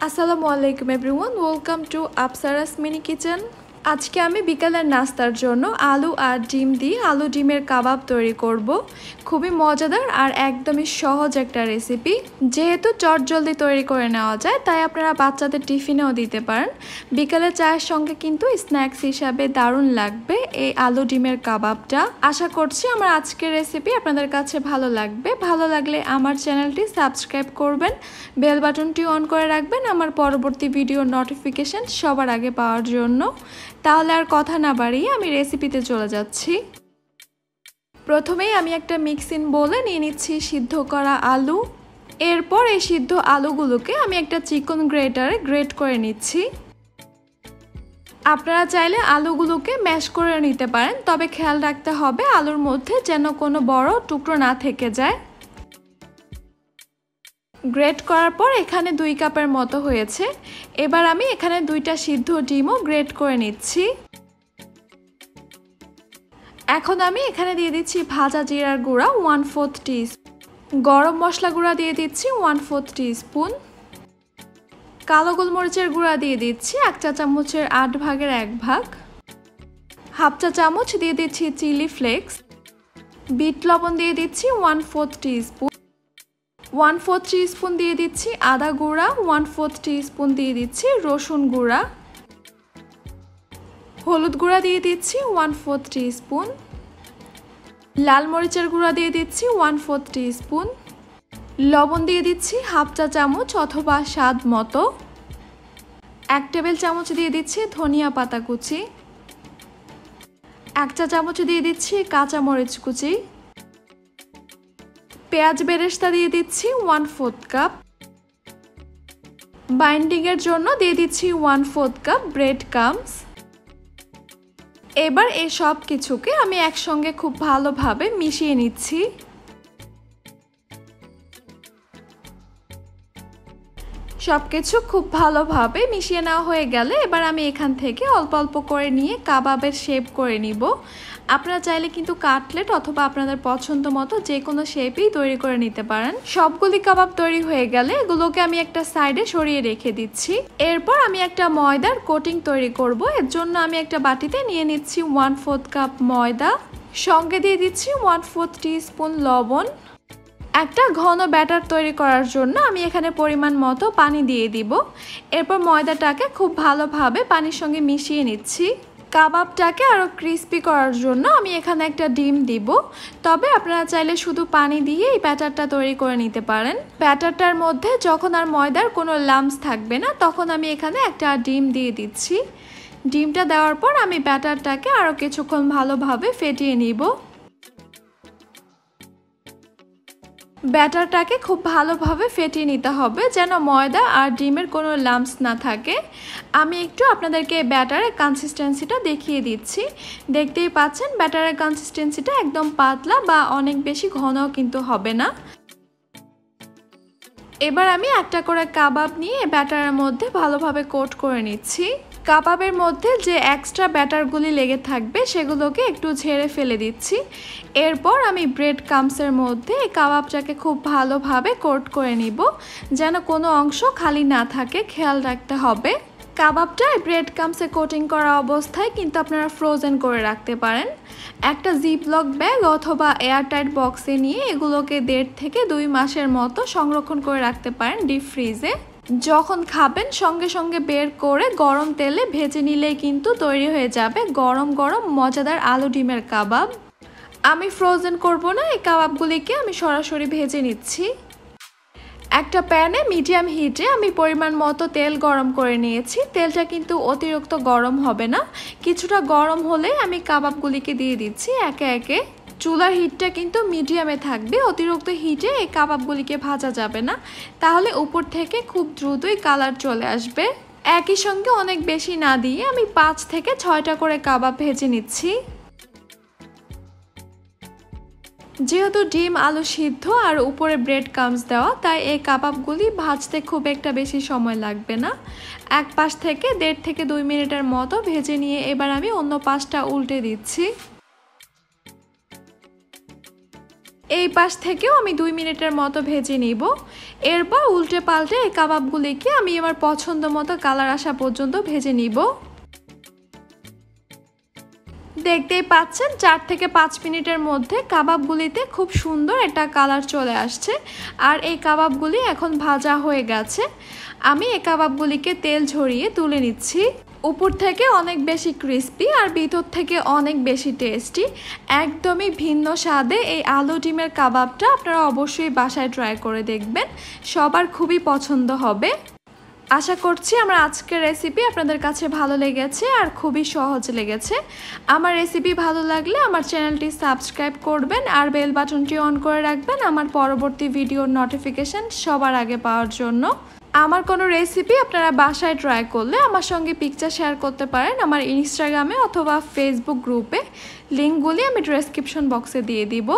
আসসালামু আলাইকুম everyone, welcome to Apsara's mini kitchen. আজকে আমি বিকালের নাস্তার জন্য আলু আর ডিম দিয়ে আলু ডিমের কাবাব তৈরি করব। খুবই মজাদার আর একদমই সহজ একটা রেসিপি। যেহেতু চটজলদি তৈরি করে নেওয়া যায়, তাই আপনারা বাচ্চাদের টিফিনেও দিতে পারেন। বিকালে চায়ের সঙ্গে কিন্তু স্ন্যাক্স হিসাবে দারুণ লাগবে এই আলু ডিমের কাবাবটা। আশা করছি আমার আজকের রেসিপি আপনাদের কাছে ভালো লাগবে। ভালো লাগলে আমার চ্যানেলটি সাবস্ক্রাইব করবেন, বেল বাটনটি অন করে রাখবেন আমার পরবর্তী ভিডিওর নোটিফিকেশন সবার আগে পাওয়ার জন্য। তাহলে আর কথা না বাড়িয়ে আমি রেসিপিতে চলে যাচ্ছি। প্রথমেই আমি একটা মিক্সিং বোলে নিয়ে নিচ্ছি সিদ্ধ করা আলু। এরপর এই সিদ্ধ আলুগুলোকে আমি একটা চিকন গ্রেটারে গ্রেট করে নিচ্ছি। আপনারা চাইলে আলুগুলোকে ম্যাশ করে নিতে পারেন, তবে খেয়াল রাখতে হবে আলুর মধ্যে যেন কোনো বড় টুকরো না থেকে যায়। গ্রেট করার পর এখানে 2 কাপের মতো হয়েছে। এবার আমি এখানে 2টা সিদ্ধ ডিমও গ্রেট করে নিচ্ছি। এখন আমি এখানে দিয়ে দিচ্ছি ভাজা জিরার গুঁড়া 1/4 টিস্পুন, গরম মশলা গুঁড়া দিয়ে দিচ্ছি 1/4 টিস্পুন, কালো গোলমরিচের গুঁড়া দিয়ে দিচ্ছি 1 চা চামচের 8 ভাগের 1 ভাগ, হাফ চা চামচ দিয়ে দিচ্ছি চিলি ফ্লেক্স, বিট লবণ দিয়ে দিচ্ছি 1/4 টিস্পুন, 1/4 টিস্পুন দিয়ে দিচ্ছি আদা গুঁড়া, 1/4 টিস্পুন দিয়ে দিচ্ছি রসুন গুঁড়া, হলুদ গুঁড়া দিয়ে দিচ্ছি 1/4 টিস্পুন, লাল মরিচের গুঁড়া দিয়ে দিচ্ছি 1/4 টিস্পুন, লবণ দিয়ে দিচ্ছি হাফ চা চামচ অথবা স্বাদ মতো, 1 টেবিল চামচ দিয়ে দিচ্ছি ধনিয়া পাতা কুচি, 1 চা চামচ দিয়ে দিচ্ছি কাঁচা মরিচ কুচি, পেঁয়াজ বেরেস্তা দিয়ে দিচ্ছি 1/4 কাপ, বাইন্ডিং এর জন্য দিয়ে দিচ্ছি 1/4 কাপ ব্রেড ক্রাম্বস। এবার এই সব কিছুকে আমি একসঙ্গে খুব ভালোভাবে মিশিয়ে নিচ্ছি। সবকিছু খুব ভালোভাবে মিশিয়ে নেওয়া হয়ে গেলে এবার আমি এখান থেকে অল্প অল্প করে নিয়ে কাবাবের শেপ করে নিব। আপনারা চাইলে কিন্তু কাটলেট অথবা আপনাদের পছন্দ মতো যে কোনো শেপই তৈরি করে নিতে পারেন। সবগুলি কাবাব তৈরি হয়ে গেলে এগুলোকে আমি একটা সাইডে সরিয়ে রেখে দিচ্ছি। এরপর আমি একটা ময়দার কোটিং তৈরি করব। এর জন্য আমি একটা বাটিতে নিয়ে নিচ্ছি 1/4 কাপ ময়দা, সঙ্গে দিয়ে দিচ্ছি 1/4 টিস্পুন লবণ। একটা ঘন ব্যাটার তৈরি করার জন্য আমি এখানে পরিমাণ মতো পানি দিয়ে দিব। এরপর ময়দাটাকে খুব ভালোভাবে পানির সঙ্গে মিশিয়ে নিচ্ছি। কাবাবটাকে আরও ক্রিস্পি করার জন্য আমি এখানে একটা ডিম দিব, তবে আপনারা চাইলে শুধু পানি দিয়ে এই ব্যাটারটা তৈরি করে নিতে পারেন। ব্যাটারটার মধ্যে যখন আর ময়দার কোনো লাম্পস থাকবে না, তখন আমি এখানে একটা ডিম দিয়ে দিচ্ছি। ডিমটা দেওয়ার পর আমি ব্যাটারটাকে আরও কিছুক্ষণ ভালোভাবে ফেটিয়ে নিব। ব্যাটারটাকে খুব ভালোভাবে ফেটিয়ে নিতে হবে যেন ময়দা আর ডিমের কোনো লাম্পস না থাকে। আমি একটু আপনাদেরকে ব্যাটারের কনসিস্টেন্সিটা দেখিয়ে দিচ্ছি। দেখতেই পাচ্ছেন ব্যাটারের কনসিস্টেন্সিটা একদম পাতলা বা অনেক বেশি ঘনও কিন্তু হবে না। এবার আমি একটা করে কাবাব নিয়ে ব্যাটারের মধ্যে ভালোভাবে কোট করে নিচ্ছি। কাবাবের মধ্যে যে এক্সট্রা ব্যাটারগুলি লেগে থাকবে সেগুলোকে একটু ঝেড়ে ফেলে দিচ্ছি। এরপর আমি ব্রেড ক্রাম্বসের মধ্যে এই কাবাবটাকে খুব ভালোভাবে কোট করে নিব যেন কোনো অংশ খালি না থাকে, খেয়াল রাখতে হবে। কাবাবটা ব্রেড ক্রাম্বসে কোটিং করা অবস্থায় কিন্তু আপনারা ফ্রোজেন করে রাখতে পারেন। একটা জিপলক ব্যাগ অথবা এয়ারটাইট বক্সে নিয়ে এগুলোকে 1.5 থেকে 2 মাসের মতো সংরক্ষণ করে রাখতে পারেন ডিপ ফ্রিজে। যখন খাবেন সঙ্গে সঙ্গে বের করে গরম তেলে ভেজে নিলেই কিন্তু তৈরি হয়ে যাবে গরম গরম মজাদার আলু ডিমের কাবাব। আমি ফ্রোজেন করব না, এই কাবাবগুলিকে আমি সরাসরি ভেজে নিচ্ছি। একটা প্যানে মিডিয়াম হিটে আমি পরিমাণ মতো তেল গরম করে নিয়েছি। তেলটা কিন্তু অতিরিক্ত গরম হবে না, কিছুটা গরম হলে আমি কাবাবগুলিকে দিয়ে দিচ্ছি একে একে। চুলার হিটটা কিন্তু মিডিয়ামে থাকবে, অতিরিক্ত হিটে এই কাবাবগুলিকে ভাজা যাবে না, তাহলে উপর থেকে খুব দ্রুতই কালার চলে আসবে। একই সঙ্গে অনেক বেশি না দিয়ে আমি 5 থেকে 6টা করে কাবাব ভেজে নিচ্ছি। যেহেতু ডিম আলু সিদ্ধ আর উপরে ব্রেড ক্রাম্বস দেওয়া, তাই এই কাবাবগুলি ভাজতে খুব একটা বেশি সময় লাগবে না। এক পাশ থেকে 1.5 থেকে 2 মিনিটের মতো ভেজে নিয়ে এবার আমি অন্য পাশটা উল্টে দিচ্ছি। এই পাশ থেকেও আমি 2 মিনিটের মতো ভেজে নিব। এরপর উল্টে পাল্টে এই কাবাবগুলিকে আমি আমার পছন্দ মতো কালার আসা পর্যন্ত ভেজে নিব। দেখতেই পাচ্ছেন 4 থেকে 5 মিনিটের মধ্যে কাবাবগুলিতে খুব সুন্দর একটা কালার চলে আসছে। আর এই কাবাবগুলি এখন ভাজা হয়ে গেছে। আমি এই কাবাবগুলিকে তেল ঝরিয়ে তুলে নিচ্ছি। উপর থেকে অনেক বেশি ক্রিস্পি আর ভিতর থেকে অনেক বেশি টেস্টি, একদমই ভিন্ন স্বাদে এই আলু ডিমের কাবাবটা আপনারা অবশ্যই বাসায় ট্রাই করে দেখবেন, সবার খুবই পছন্দ হবে। আশা করছি আমার আজকের রেসিপি আপনাদের কাছে ভালো লেগেছে আর খুবই সহজ লেগেছে। আমার রেসিপি ভালো লাগলে আমার চ্যানেলটি সাবস্ক্রাইব করবেন আর বেল বাটনটি অন করে রাখবেন আমার পরবর্তী ভিডিওর নোটিফিকেশন সবার আগে পাওয়ার জন্য। আমার কোনো রেসিপি আপনারা বাসায় ট্রাই করলে আমার সঙ্গে পিকচার শেয়ার করতে পারেন আমার ইনস্টাগ্রামে অথবা ফেসবুক গ্রুপে, লিঙ্কগুলি আমি ডেসক্রিপশন বক্সে দিয়ে দিব।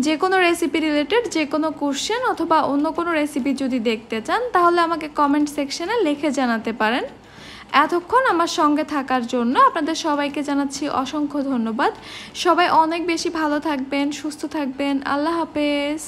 যে কোনো রেসিপি রিলেটেড যে কোনো কোশ্চেন অথবা অন্য কোনো রেসিপি যদি দেখতে চান তাহলে আমাকে কমেন্ট সেকশনে লিখে জানাতে পারেন। এতক্ষণ আমার সঙ্গে থাকার জন্য আপনাদের সবাইকে জানাচ্ছি অসংখ্য ধন্যবাদ। সবাই অনেক বেশি ভালো থাকবেন, সুস্থ থাকবেন। আল্লাহ হাফেজ।